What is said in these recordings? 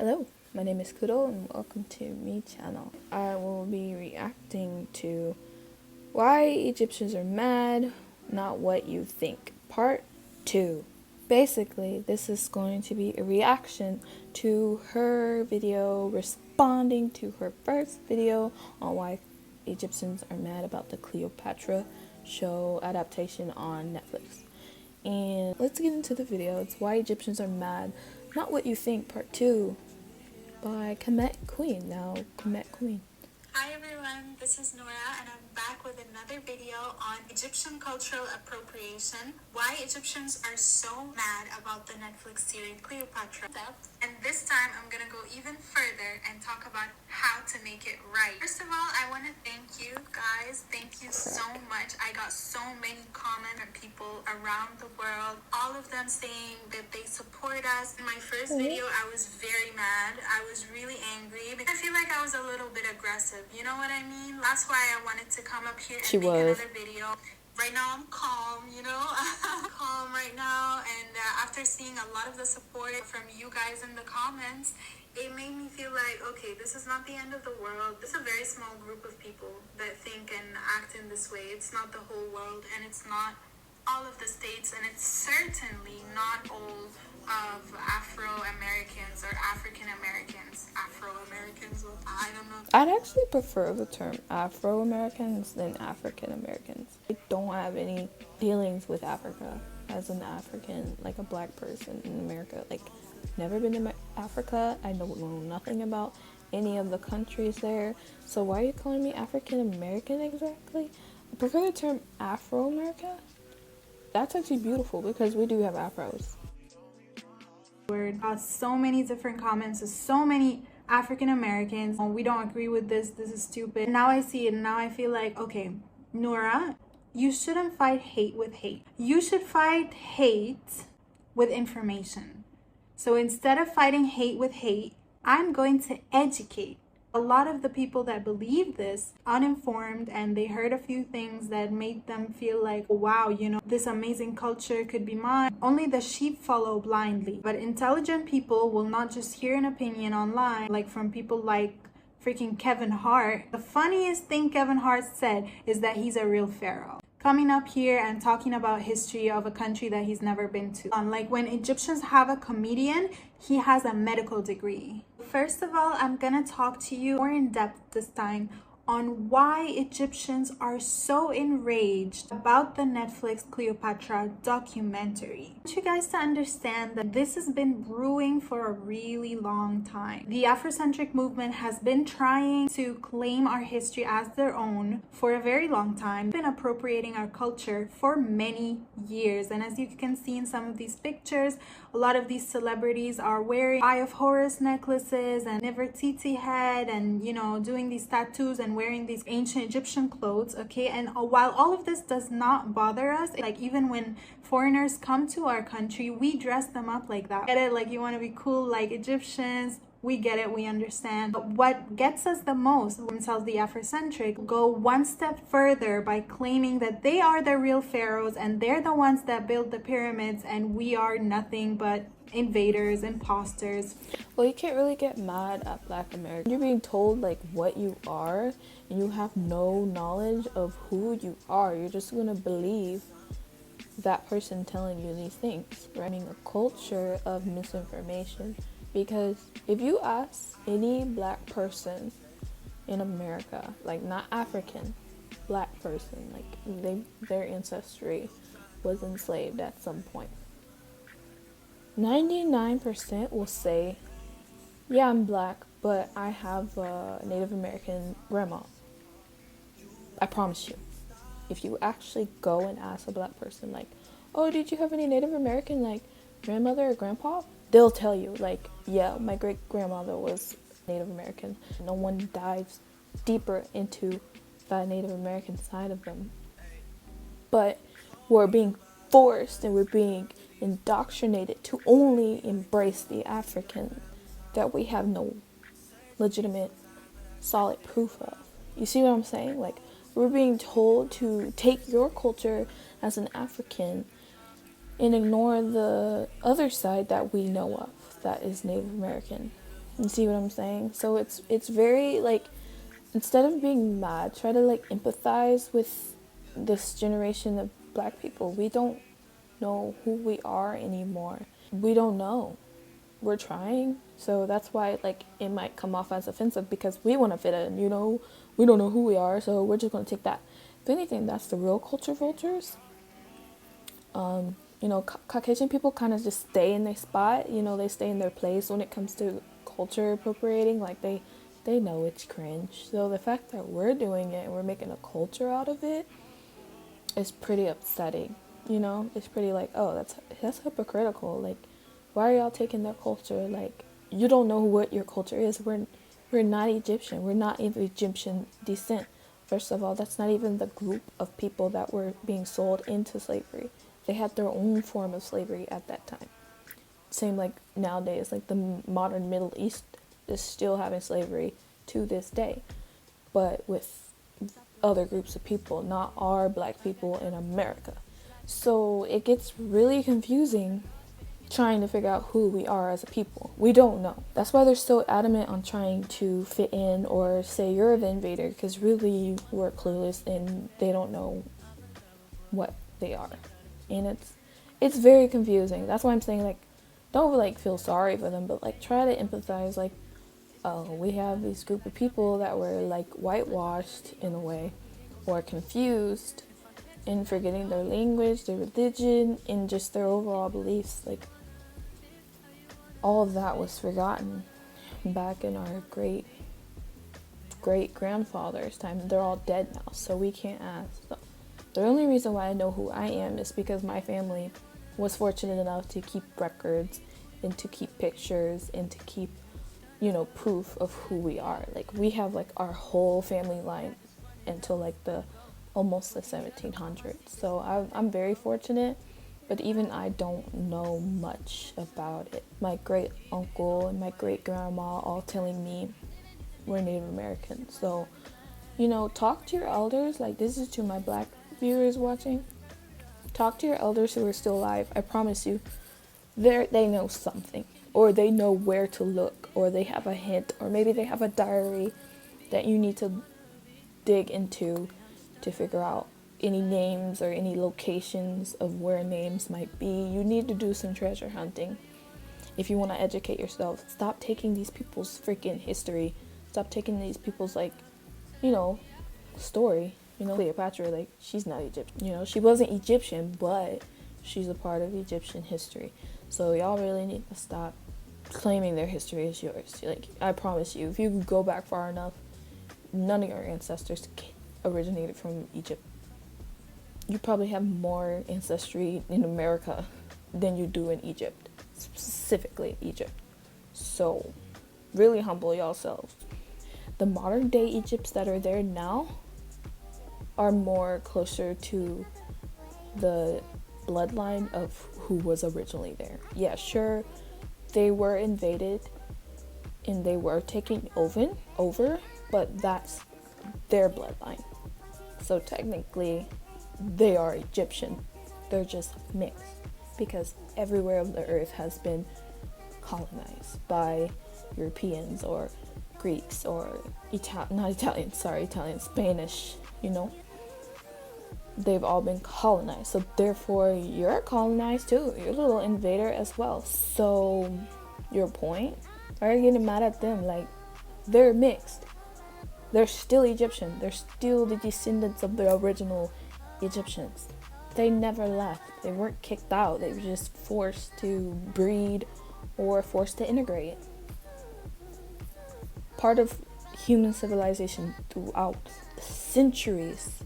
Hello, my name is Kudo and welcome to me channel. I will be reacting to Why Egyptians Are Mad, Not What You Think, Part 2. Basically, this is going to be a reaction to her video responding to her first video on why Egyptians are mad about the Cleopatra show adaptation on Netflix. And let's get into the video. It's Why Egyptians Are Mad, Not What You Think, Part 2 by Queen. Now, Queen. Hi everyone, this is Nora and I'm back with another video on Egyptian cultural appropriation, why Egyptians are so mad about the Netflix series Cleopatra. And this time I'm gonna go even further and talk about how to make it right. First of all, I want to thank you guys. Thank you so much. I got so many comments from people around the world, all of them saying that they support us. In my first video, I was very mad. I was really angry because I feel like I was a little bit aggressive. You know what I mean? That's why I wanted to come up here and make another video. Right now I'm calm, you know, I'm calm right now, and after seeing a lot of the support from you guys in the comments, it made me feel like, okay, this is not the end of the world. This is a very small group of people that think and act in this way. It's not the whole world, and it's not all of the states, and it's certainly not all of Afro-Americans or African-Americans. Afro-Americans, I don't know. I'd actually prefer the term Afro-Americans than African-Americans. I don't have any dealings with Africa as an African, like a black person in America. Like, never been to Africa. I know nothing about any of the countries there. So why are you calling me African-American exactly? I prefer the term Afro-America. That's actually beautiful because we do have afros. So many different comments, so many African Americans, oh, we don't agree with this is stupid. Now I see it and now I feel like, okay, Nora, you shouldn't fight hate with hate. You should fight hate with information. So instead of fighting hate with hate, I'm going to educate. A lot of the people that believe this, uninformed, and they heard a few things that made them feel like, wow, you know, this amazing culture could be mine. Only the sheep follow blindly. But intelligent people will not just hear an opinion online, like from people like freaking Kevin Hart. The funniest thing Kevin Hart said is that he's a real pharaoh. Coming up here and talking about history of a country that he's never been to. Like when Egyptians have a comedian, he has a medical degree. First of all, I'm gonna talk to you more in depth this time on why Egyptians are so enraged about the Netflix Cleopatra documentary. I want you guys to understand that this has been brewing for a really long time. The Afrocentric movement has been trying to claim our history as their own for a very long time. They've been appropriating our culture for many years, and as you can see in some of these pictures, a lot of these celebrities are wearing Eye of Horus necklaces and Nefertiti head, and you know, doing these tattoos and wearing these ancient Egyptian clothes, okay? And while all of this does not bother us, like even when foreigners come to our country, we dress them up like that. Get it? Like you want to be cool like Egyptians. We get it, we understand. But what gets us the most, themselves the Afrocentric, go one step further by claiming that they are the real pharaohs and they're the ones that built the pyramids and we are nothing but invaders, imposters. Well, you can't really get mad at Black Americans. You're being told like what you are and you have no knowledge of who you are. You're just gonna believe that person telling you these things. Right? I mean, a culture of misinformation. Because if you ask any black person in America, like not African, black person, like their ancestry was enslaved at some point, 99% will say, yeah, I'm black, but I have a Native American grandma. I promise you, if you actually go and ask a black person, like, oh, did you have any Native American, like, grandmother or grandpa? They'll tell you, like, yeah, my great-grandmother was Native American. No one dives deeper into that Native American side of them. But we're being forced and we're being indoctrinated to only embrace the African that we have no legitimate, solid proof of. You see what I'm saying? Like, we're being told to take your culture as an African and ignore the other side that we know of, that is Native American. You see what I'm saying? So it's very like, instead of being mad, try to like empathize with this generation of black people. We don't know who we are anymore. We don't know. We're trying. So that's why like it might come off as offensive, because we want to fit in, you know. We don't know who we are, so we're just going to take that. If anything, that's the real culture vultures. You know, Caucasian people kind of just stay in their spot. You know, they stay in their place when it comes to culture appropriating. Like they know it's cringe. So the fact that we're doing it and we're making a culture out of it is pretty upsetting. You know, it's pretty like, oh, that's hypocritical. Like, why are y'all taking their culture? Like, you don't know what your culture is. We're not Egyptian. We're not of Egyptian descent. First of all, that's not even the group of people that were being sold into slavery. They had their own form of slavery at that time. Same like nowadays, like the modern Middle East is still having slavery to this day, but with other groups of people, not our black people in America. So it gets really confusing trying to figure out who we are as a people. We don't know. That's why they're so adamant on trying to fit in or say you're the invader, because really we're clueless and they don't know what they are. And it's very confusing. That's why I'm saying, like, don't like feel sorry for them, but like try to empathize. Like, oh, we have this group of people that were like whitewashed in a way, or confused and forgetting their language, their religion, and just their overall beliefs. Like, all of that was forgotten back in our great grandfather's time. They're all dead now, so we can't ask. So the only reason why I know who I am is because my family was fortunate enough to keep records and to keep pictures and to keep, you know, proof of who we are. Like, we have like our whole family line until like the almost the 1700s. So I'm very fortunate, but even I don't know much about it. My great uncle and my great grandma all telling me we're Native American. So, you know, talk to your elders. Like, this is to my black viewers watching. Talk to your elders who are still alive. I promise you, they know something, or they know where to look, or they have a hint, or maybe they have a diary that you need to dig into to figure out any names or any locations of where names might be. You need to do some treasure hunting if you want to educate yourself. Stop taking these people's freaking history. Stop taking these people's, like, you know, story. You know, Cleopatra, like, she's not Egyptian. You know, she wasn't Egyptian, but she's a part of Egyptian history. So y'all really need to stop claiming their history as yours. Like, I promise you, if you go back far enough, none of your ancestors originated from Egypt. You probably have more ancestry in America than you do in Egypt, specifically Egypt. So really humble yourselves. The modern day Egypts that are there now are more closer to the bloodline of who was originally there. Yeah, sure, they were invaded and they were taken over, but that's their bloodline. So technically, they are Egyptian. They're just mixed, because everywhere of the earth has been colonized by Europeans or Greeks or Italian, Spanish, you know. They've all been colonized. So therefore, you're colonized too. You're a little invader as well. So your point? Why are you getting mad at them? Like, they're mixed. They're still Egyptian. They're still the descendants of the original Egyptians. They never left. They weren't kicked out. They were just forced to breed or forced to integrate. Part of human civilization throughout centuries.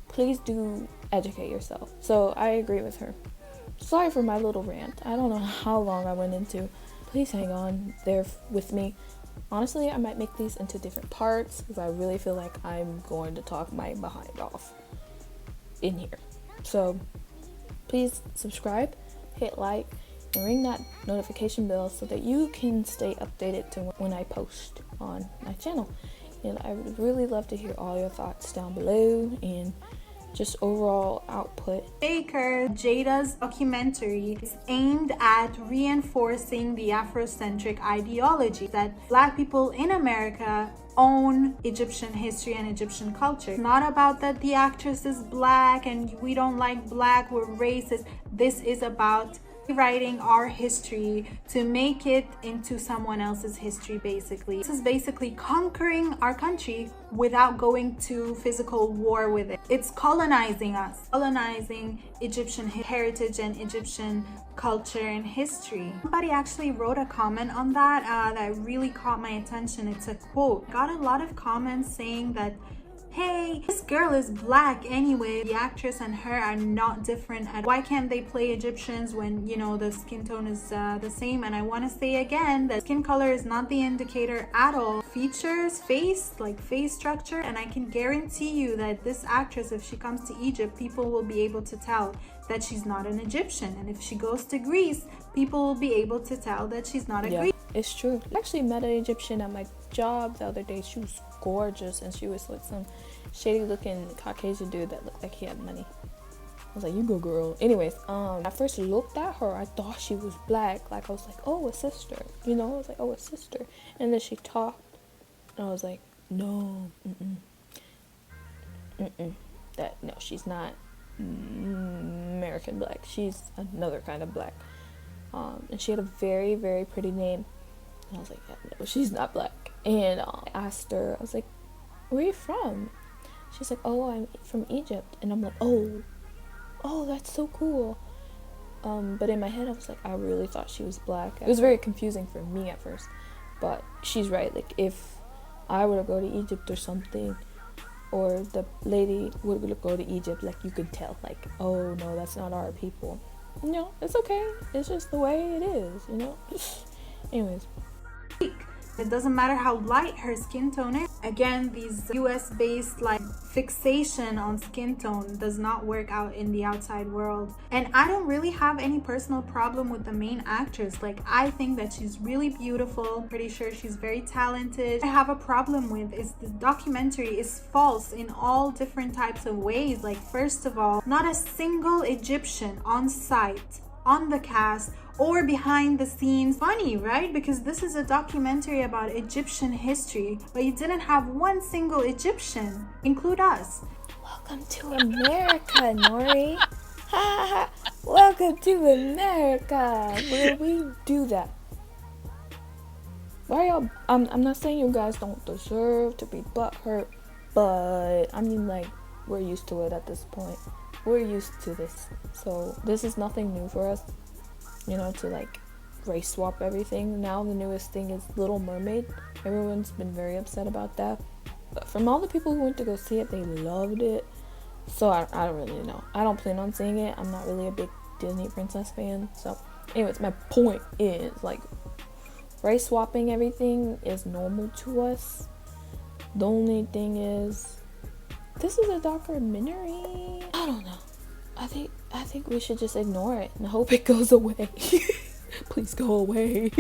Please do educate yourself. So I agree with her. Sorry for my little rant. I don't know how long I went into. Please hang on there with me. Honestly, I might make these into different parts because I really feel like I'm going to talk my behind off in here. So please subscribe, hit like, and ring that notification bell so that you can stay updated to when I post on my channel. And I would really love to hear all your thoughts down below, and just overall output. Baker, Jada's documentary is aimed at reinforcing the Afrocentric ideology that Black people in America own Egyptian history and Egyptian culture. It's not about that the actress is Black and we don't like Black, we're racist. This is about writing our history to make it into someone else's history, basically. This is basically conquering our country without going to physical war with it. It's colonizing us, colonizing Egyptian heritage and Egyptian culture and history. Somebody actually wrote a comment on that that really caught my attention. It's a quote. Got a lot of comments saying that, hey, this girl is Black anyway. The actress and her are not different. Why can't they play Egyptians when, you know, the skin tone is the same? And I want to say again that skin color is not the indicator at all. Features, face, like face structure. And I can guarantee you that this actress, if she comes to Egypt, people will be able to tell that she's not an Egyptian. And if she goes to Greece, people will be able to tell that she's not a Greek. It's true. I actually met an Egyptian at my job the other day. She was gorgeous, and she was like some shady looking Caucasian dude that looked like he had money. I was like, you go girl. Anyways, I first looked at her, I thought she was Black. Like I was like, oh, a sister, you know. I was like, oh, a sister. And then she talked, and I was like, no, that no, she's not American Black. She's another kind of Black. And she had a very, very pretty name. And I was like, yeah, no, she's not Black. And I asked her, I was like, where are you from? She's like, oh, I'm from Egypt. And I'm like, oh, that's so cool. But in my head, I was like, I really thought she was Black. It was very confusing for me at first. But she's right. Like, if I were to go to Egypt or something, or the lady would go to Egypt, like, you could tell, like, oh, no, that's not our people. You know, it's okay. It's just the way it is, you know? Anyways. It doesn't matter how light her skin tone is. Again, these US-based like fixation on skin tone does not work out in the outside world. And I don't really have any personal problem with the main actress. Like, I think that she's really beautiful. Pretty sure she's very talented. I have a problem with is the documentary is false in all different types of ways. Like, first of all, not a single Egyptian on site, on the cast, or behind the scenes funny, right? Because this is a documentary about Egyptian history, but you didn't have one single Egyptian. Include us. Welcome to America, Nori. Welcome to America, where we do that. Why y'all? I'm not saying you guys don't deserve to be butthurt, but I mean, like, we're used to it at this point. We're used to this, so this is nothing new for us. You know, to like race swap everything. Now the newest thing is Little Mermaid. Everyone's been very upset about that. But from all the people who went to go see it, they loved it. So I don't really know. I don't plan on seeing it. I'm not really a big Disney princess fan. So anyways, my point is, like, race swapping everything is normal to us. The only thing is, this is a documentary. I don't know. I think we should just ignore it and hope it goes away. Please go away.